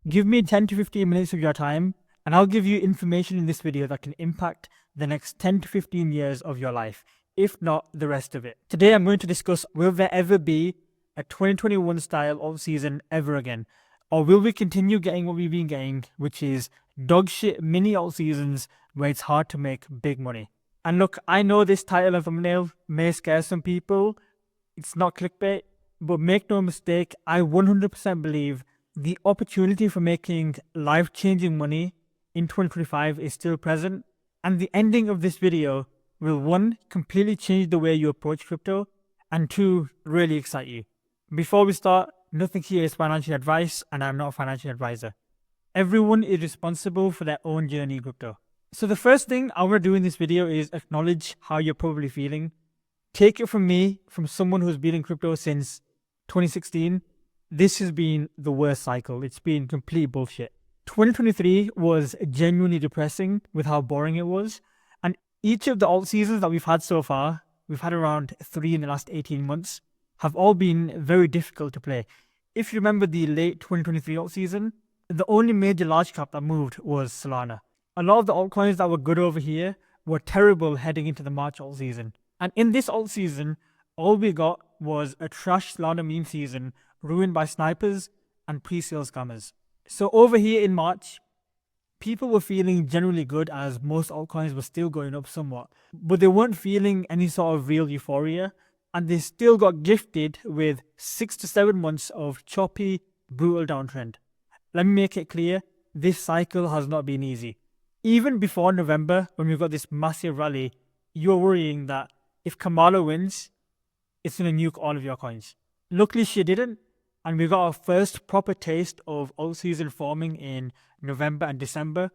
Give me 10 to 15 minutes of your time, and I'll give you information in this video that can impact the next 10 to 15 years of your life, if not the rest of it. Today I'm going to discuss, will there ever be a 2021 style alt season ever again? Or will we continue getting what we've been getting, which is dog shit mini alt seasons where it's hard to make big money? And look, I know this title and thumbnail may scare some people. It's not clickbait, but make no mistake, I 100% believe the opportunity for making life-changing money in 2025 is still present. And the ending of this video will, one, completely change the way you approach crypto, and two, really excite you. Before we start, nothing here is financial advice, and I'm not a financial advisor. Everyone is responsible for their own journey in crypto. So the first thing I want to do in this video is acknowledge how you're probably feeling. Take it from me, from someone who's been in crypto since 2016. This has been the worst cycle. It's been complete bullshit. 2023 was genuinely depressing with how boring it was. And each of the alt seasons that we've had so far, we've had around 3 in the last 18 months, have all been very difficult to play. If you remember the late 2023 alt season, the only major large cap that moved was Solana. A lot of the altcoins that were good over here were terrible heading into the March alt season. And in this alt season, all we got was a trash Solana meme season ruined by snipers and pre-sale scammers. So over here in March, people were feeling generally good as most altcoins were still going up somewhat, but they weren't feeling any sort of real euphoria, and they still got gifted with 6 to 7 months of choppy, brutal downtrend. Let me make it clear, this cycle has not been easy. Even before November, when we got this massive rally, you were worrying that if Kamala wins, it's going to nuke all of your coins. Luckily, she didn't, and we got our first proper taste of alt season forming in November and December,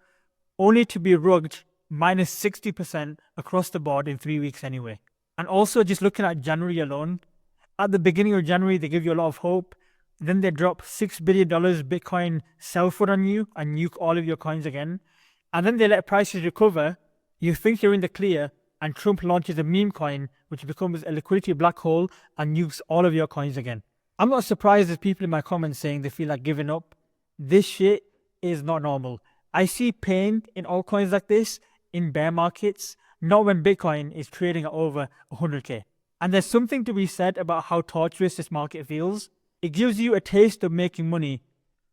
only to be rugged minus 60% across the board in 3 weeks anyway. And also, just looking at January alone, at the beginning of January, they give you a lot of hope. Then they drop $6 billion Bitcoin sell foot on you and nuke all of your coins again. And then they let prices recover. You think you're in the clear, and Trump launches a meme coin, which becomes a liquidity black hole and nukes all of your coins again. I'm not surprised there's people in my comments saying they feel like giving up. This shit is not normal. I see pain in altcoins like this in bear markets, not when Bitcoin is trading at over 100k. And there's something to be said about how torturous this market feels. It gives you a taste of making money,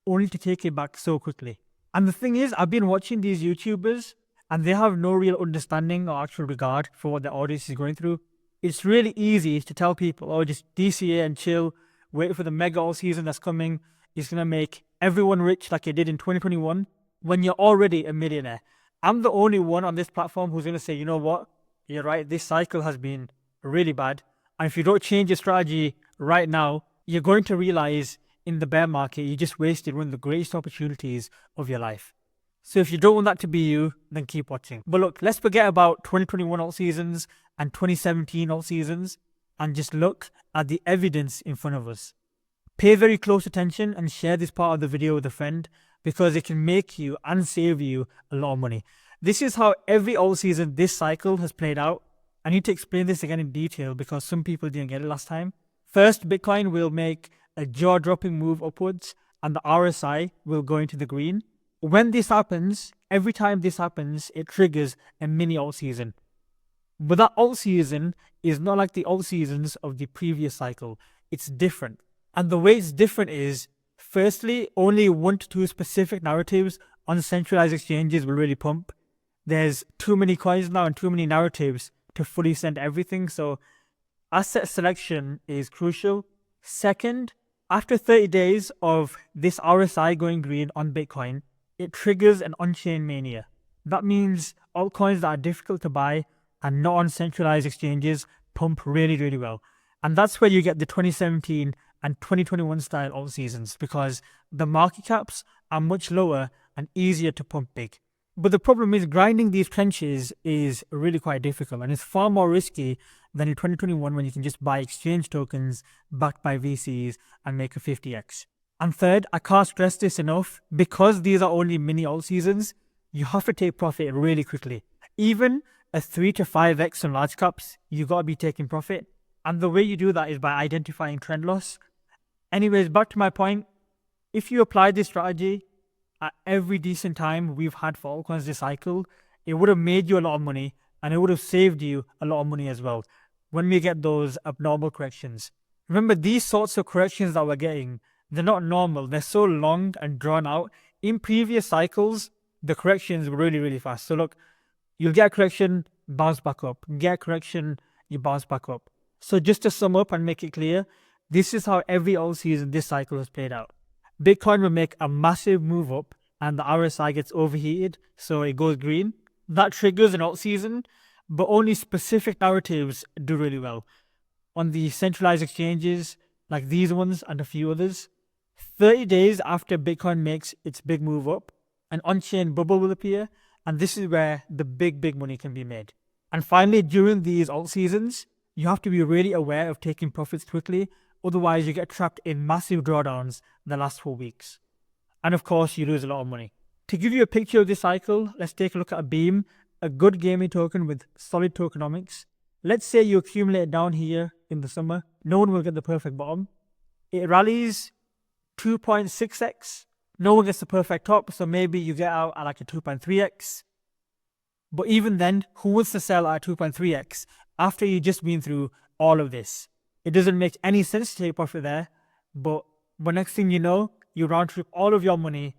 only to take it back so quickly. And the thing is, I've been watching these YouTubers, and they have no real understanding or actual regard for what their audience is going through. It's really easy to tell people, oh, just DCA and chill, wait for the mega alt season that's coming. It's going to make everyone rich like it did in 2021 when you're already a millionaire. I'm the only one on this platform who's going to say, you know what? You're right, this cycle has been really bad. And if you don't change your strategy right now, you're going to realize in the bear market, you just wasted one of the greatest opportunities of your life. So if you don't want that to be you, then keep watching. But look, let's forget about 2021 alt seasons and 2017 alt seasons and just look at the evidence in front of us. Pay very close attention and share this part of the video with a friend because it can make you and save you a lot of money. This is how every alt season this cycle has played out. I need to explain this again in detail because some people didn't get it last time. First, Bitcoin will make a jaw-dropping move upwards and the RSI will go into the green. When this happens, every time this happens, it triggers a mini alt season. But that alt season is not like the alt seasons of the previous cycle. It's different. And the way it's different is, firstly, only 1 to 2 specific narratives on centralized exchanges will really pump. There's too many coins now and too many narratives to fully send everything. So asset selection is crucial. Second, after 30 days of this RSI going green on Bitcoin, it triggers an on-chain mania. That means altcoins that are difficult to buy and not on centralized exchanges pump really, really well. And that's where you get the 2017 and 2021 style alt seasons because the market caps are much lower and easier to pump big. But the problem is grinding these trenches is really quite difficult and it's far more risky than in 2021 when you can just buy exchange tokens backed by VCs and make a 50x. And third, I can't stress this enough, because these are only mini alt seasons, you have to take profit really quickly. Even a 3 to 5x on large caps, you got to be taking profit. And the way you do that is by identifying trend loss. Anyways, back to my point. If you apply this strategy, at every decent time we've had for altcoins this cycle, it would have made you a lot of money and it would have saved you a lot of money as well when we get those abnormal corrections. Remember, these sorts of corrections that we're getting, they're not normal. They're so long and drawn out. In previous cycles, the corrections were really, really fast. So look, you'll get a correction, bounce back up. Get a correction, you bounce back up. So just to sum up and make it clear, this is how every alt season this cycle has played out. Bitcoin will make a massive move up and the RSI gets overheated, so it goes green. That triggers an alt season, but only specific narratives do really well. On the centralized exchanges, like these ones and a few others, 30 days after Bitcoin makes its big move up, an on-chain bubble will appear, and this is where the big money can be made. And finally, during these alt seasons, you have to be really aware of taking profits quickly, otherwise you get trapped in massive drawdowns the last 4 weeks. And of course, you lose a lot of money. To give you a picture of this cycle, let's take a look at a Beam, a good gaming token with solid tokenomics. Let's say you accumulate down here in the summer. No one will get the perfect bottom. It rallies 2.6x. No one gets the perfect top, so maybe you get out at like a 2.3x. But even then, who wants to sell at 2.3x after you've just been through all of this? It doesn't make any sense to take profit there, but next thing you know, you round trip all of your money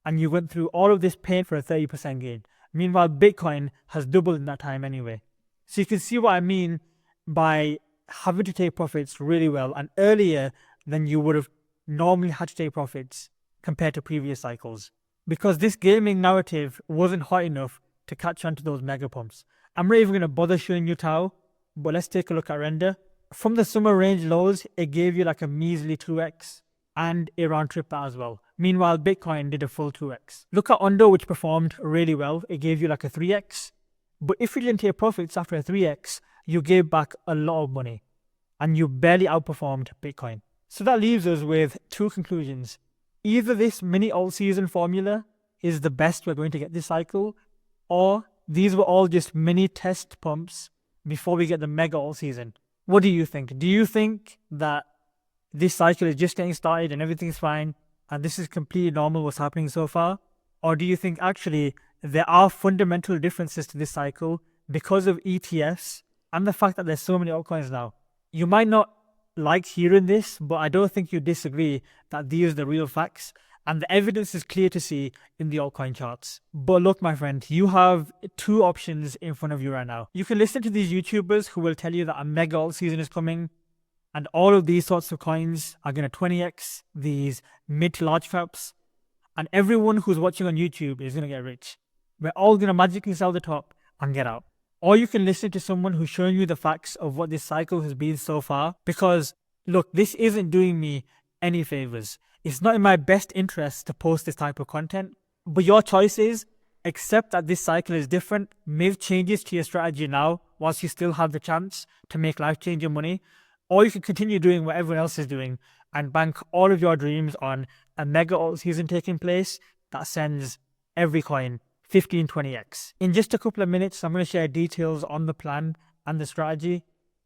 and you went through all of this pain for a 30% gain. Meanwhile, Bitcoin has doubled in that time anyway. So you can see what I mean by having to take profits really well and earlier than you would have normally had to take profits compared to previous cycles. Because this gaming narrative wasn't hot enough to catch on to those mega pumps. I'm not even going to bother showing you Tau, but let's take a look at Render. From the summer range lows, it gave you like a measly 2x and a round trip that as well. Meanwhile, Bitcoin did a full 2x. Look at Ondo, which performed really well. It gave you like a 3x. But if you didn't take profits after a 3x, you gave back a lot of money and you barely outperformed Bitcoin. So that leaves us with two conclusions. Either this mini alt season formula is the best we're going to get this cycle, or these were all just mini test pumps before we get the mega alt season. What do you think? Do you think that this cycle is just getting started and everything's fine and this is completely normal what's happening so far? Or do you think actually there are fundamental differences to this cycle because of ETFs and the fact that there's so many altcoins now? You might not like hearing this, but I don't think you disagree that these are the real facts and the evidence is clear to see in the altcoin charts. But look, my friend, you have two options in front of you right now. You can listen to these YouTubers who will tell you that a mega alt season is coming and all of these sorts of coins are going to 20x these mid to large caps, and everyone who's watching on YouTube is going to get rich. We're all going to magically sell the top and get out. Or you can listen to someone who's showing you the facts of what this cycle has been so far, because look, this isn't doing me any favors. It's not in my best interest to post this type of content, but your choice is accept that this cycle is different, make changes to your strategy now whilst you still have the chance to make life-changing money, or you can continue doing what everyone else is doing and bank all of your dreams on a mega alt season taking place that sends every coin 15-20x. In just a couple of minutes, I'm going to share details on the plan and the strategy.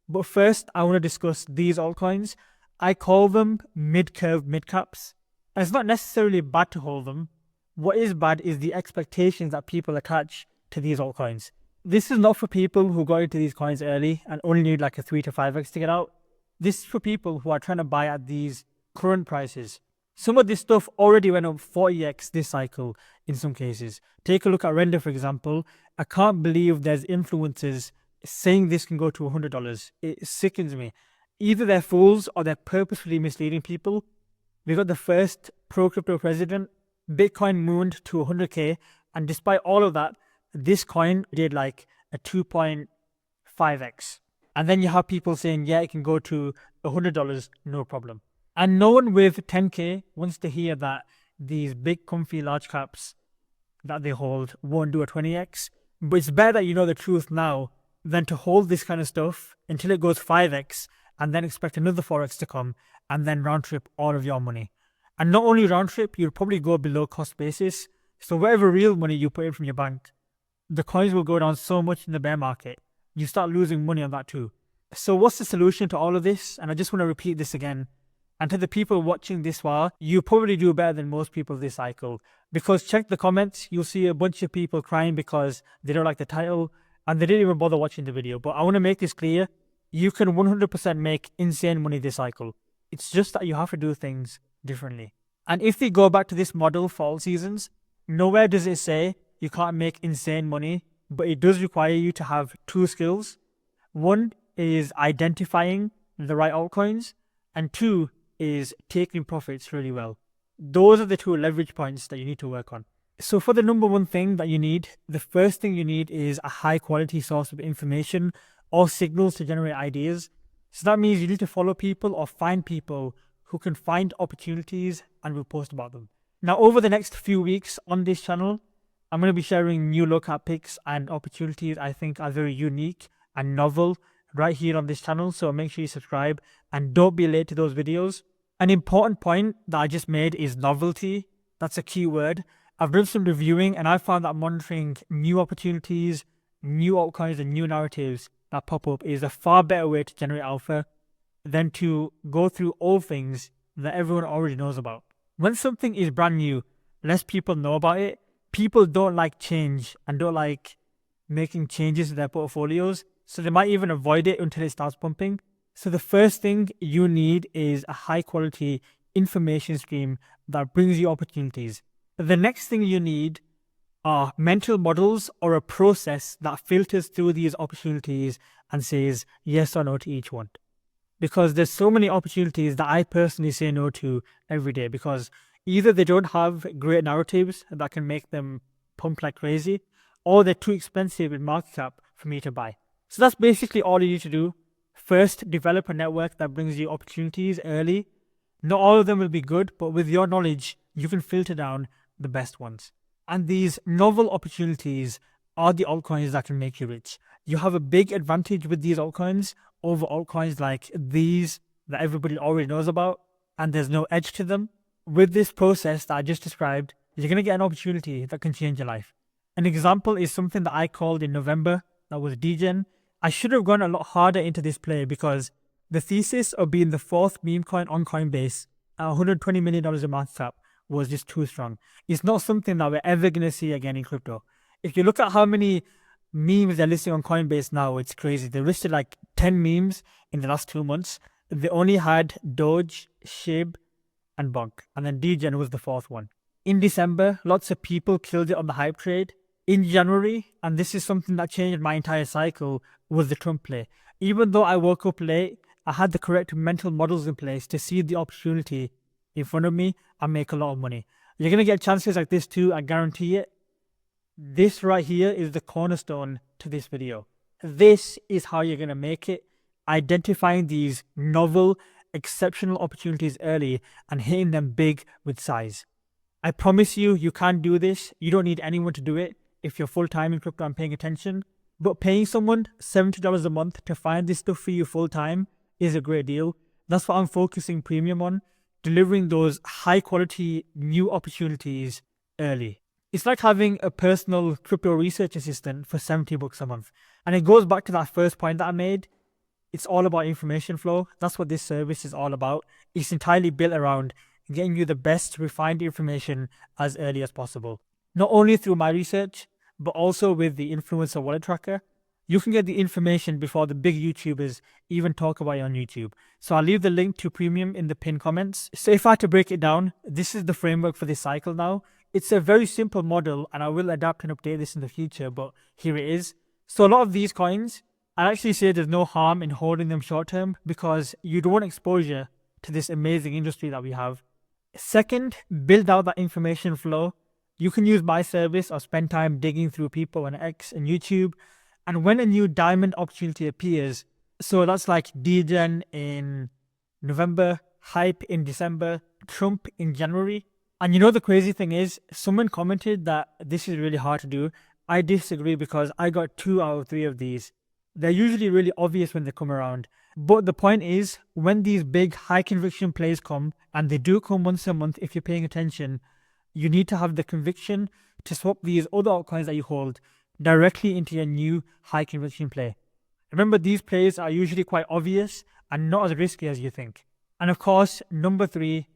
But first, I want to discuss these altcoins. I call them mid-curve mid-caps. And it's not necessarily bad to hold them. What is bad is the expectations that people attach to these altcoins. This is not for people who got into these coins early and only need like a 3 to 5x to get out. This is for people who are trying to buy at these current prices. Some of this stuff already went up 40x this cycle in some cases. Take a look at Render, for example. I can't believe there's influencers saying this can go to $100. It sickens me. Either they're fools or they're purposefully misleading people. We got the first pro-crypto president. Bitcoin mooned to 100k. And despite all of that, this coin did like a 2.5x. And then you have people saying, yeah, it can go to $100, no problem. And no one with 10k wants to hear that these big comfy large caps that they hold won't do a 20x. But it's better that you know the truth now than to hold this kind of stuff until it goes 5x and then expect another 4x to come and then round trip all of your money. And not only round trip, you'll probably go below cost basis. So whatever real money you put in from your bank, the coins will go down so much in the bear market, you start losing money on that too. So what's the solution to all of this? And I just want to repeat this again. And to the people watching this far, you probably do better than most people this cycle. Because check the comments, you'll see a bunch of people crying because they don't like the title and they didn't even bother watching the video. But I want to make this clear. You can 100% make insane money this cycle. It's just that you have to do things differently. And if we go back to this model for all seasons, nowhere does it say you can't make insane money, but it does require you to have two skills. One is identifying the right altcoins, and two is taking profits really well. Those are the two leverage points that you need to work on. So for the number one thing that you need, the first thing you need is a high quality source of information or signals to generate ideas. So that means you need to follow people or find people who can find opportunities and will post about them. Now, over the next few weeks on this channel, I'm going to be sharing new low-cap picks and opportunities I think are very unique and novel right here on this channel. So make sure you subscribe and don't be late to those videos. An important point that I just made is novelty. That's a key word. I've done some reviewing and I found that monitoring new opportunities, new altcoins and new narratives that pop up is a far better way to generate alpha than to go through old things that everyone already knows about. When something is brand new, less people know about it. People don't like change and don't like making changes to their portfolios, so they might even avoid it until it starts pumping. So the first thing you need is a high quality information stream that brings you opportunities. The next thing you need are mental models or a process that filters through these opportunities and says yes or no to each one. Because there's so many opportunities that I personally say no to every day, because either they don't have great narratives that can make them pump like crazy, or they're too expensive in market cap for me to buy. So that's basically all you need to do. First, develop a network that brings you opportunities early. Not all of them will be good, but with your knowledge, you can filter down the best ones. And these novel opportunities are the altcoins that can make you rich. You have a big advantage with these altcoins over altcoins like these that everybody already knows about, and there's no edge to them. With this process that I just described, you're going to get an opportunity that can change your life. An example is something that I called in November, that was degen. I should have gone a lot harder into this play because the thesis of being the fourth meme coin on Coinbase at $120 million in market cap was just too strong. It's not something that we're ever going to see again in crypto. If you look at how many memes they're listing on Coinbase now, it's crazy. They listed like 10 memes in the last 2 months. They only had Doge, Shib, and Bonk. And then degen was the fourth one. In December, lots of people killed it on the hype trade. In January, and this is something that changed my entire cycle, was the Trump play. Even though I woke up late, I had the correct mental models in place to see the opportunity in front of me and make a lot of money. You're going to get chances like this too, I guarantee it. This right here is the cornerstone to this video. This is how you're going to make it. Identifying these novel, exceptional opportunities early and hitting them big with size. I promise you, you can do this. You don't need anyone to do it if you're full-time in crypto and paying attention. But paying someone $70 a month to find this stuff for you full-time is a great deal. That's what I'm focusing premium on, delivering those high-quality new opportunities early. It's like having a personal crypto research assistant for $70 a month. And it goes back to that first point that I made. It's all about information flow. That's what this service is all about. It's entirely built around getting you the best refined information as early as possible. Not only through my research, but also with the influencer wallet tracker. You can get the information before the big YouTubers even talk about it on YouTube. So I'll leave the link to premium in the pinned comments. So if I had to break it down, this is the framework for this cycle now. It's a very simple model and I will adapt and update this in the future, but here it is. So a lot of these coins, I actually say there's no harm in holding them short term because you don't want exposure to this amazing industry that we have. Second, build out that information flow. You can use my service or spend time digging through people on X and YouTube. And when a new diamond opportunity appears, so that's like degen in November, hype in December, Trump in January. And you know the crazy thing is, someone commented that this is really hard to do. I disagree because I got 2 out of 3 of these. They're usually really obvious when they come around. But the point is, when these big high conviction plays come, and they do come once a month if you're paying attention, you need to have the conviction to swap these other altcoins that you hold directly into your new high conviction play. Remember, these plays are usually quite obvious and not as risky as you think. And of course, number 3,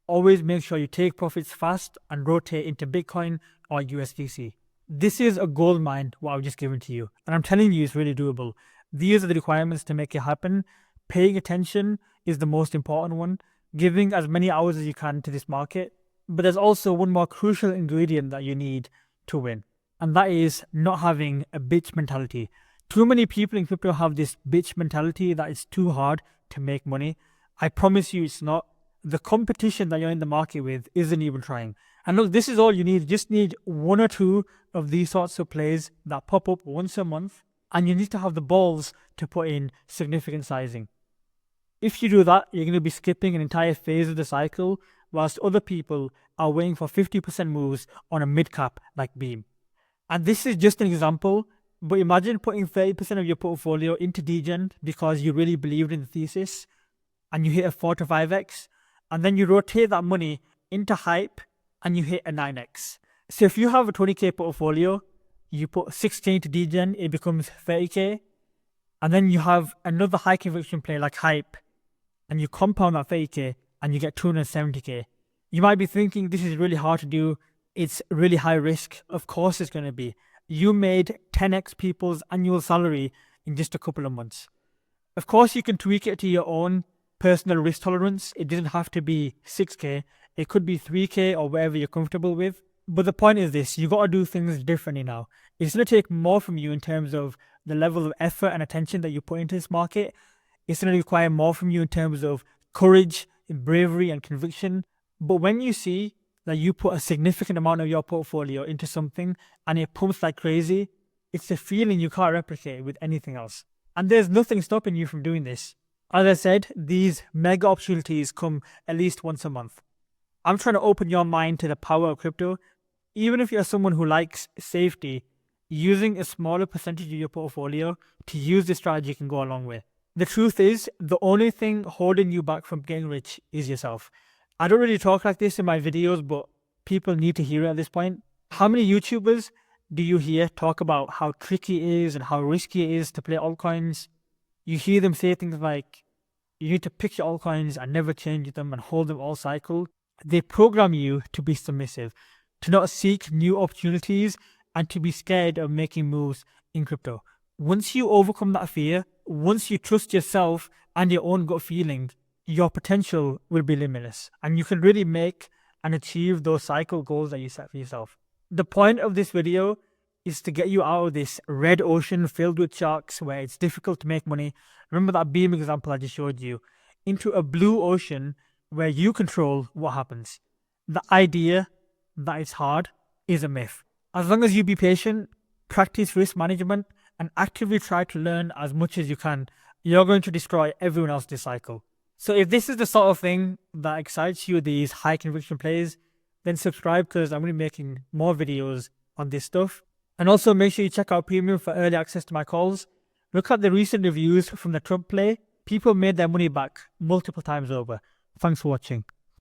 always make sure you take profits fast and rotate into Bitcoin or USDC. This is a gold mine, what I've just given to you. And I'm telling you, it's really doable. These are the requirements to make it happen. Paying attention is the most important one. Giving as many hours as you can to this market. But there's also one more crucial ingredient that you need to win. And that is not having a bitch mentality. Too many people in crypto have this bitch mentality that it's too hard to make money. I promise you it's not. The competition that you're in the market with isn't even trying. And look, this is all you need. You just need 1 or 2 of these sorts of plays that pop up once a month. And you need to have the balls to put in significant sizing. If you do that, you're going to be skipping an entire phase of the cycle, whilst other people are waiting for 50% moves on a mid-cap like Beam. And this is just an example, but imagine putting 30% of your portfolio into degen because you really believed in the thesis, and you hit a 4 to 5x, and then you rotate that money into hype, and you hit a 9x. So if you have a 20k portfolio, you put 6k into degen, it becomes 30k, and then you have another high conviction play like hype, and you compound that 30k, and you get 270k. You might be thinking this is really hard to do, it's really high risk. Of course it's going to be. You made 10x people's annual salary in just a couple of months. Of course you can tweak it to your own personal risk tolerance. It doesn't have to be 6k, it could be 3k or whatever you're comfortable with. But the point is this, you got to do things differently now. It's going to take more from you in terms of the level of effort and attention that you put into this market. It's going to require more from you in terms of courage, bravery and conviction. But when you see that you put a significant amount of your portfolio into something and it pumps like crazy, it's a feeling you can't replicate with anything else. And there's nothing stopping you from doing this. As I said, these mega opportunities come at least once a month. I'm trying to open your mind to the power of crypto. Even if you're someone who likes safety, using a smaller percentage of your portfolio to use this strategy can go a long way. The truth is, the only thing holding you back from getting rich is yourself. I don't really talk like this in my videos, but people need to hear it at this point. How many YouTubers do you hear talk about how tricky it is and how risky it is to play altcoins? You hear them say things like, you need to pick your altcoins and never change them and hold them all cycle. They program you to be submissive, to not seek new opportunities and to be scared of making moves in crypto. Once you overcome that fear, once you trust yourself and your own gut feeling, your potential will be limitless and you can really make and achieve those cycle goals that you set for yourself. The point of this video is to get you out of this red ocean filled with sharks where it's difficult to make money. Remember that beam example I just showed you, into a blue ocean where you control what happens. The idea that it's hard is a myth. As long as you be patient, practice risk management, and actively try to learn as much as you can, you're going to destroy everyone else this cycle. So if this is the sort of thing that excites you, these high conviction plays, then subscribe because I'm going to be making more videos on this stuff. And also make sure you check out Premium for early access to my calls. Look at the recent reviews from the Trump play. People made their money back multiple times over. Thanks for watching.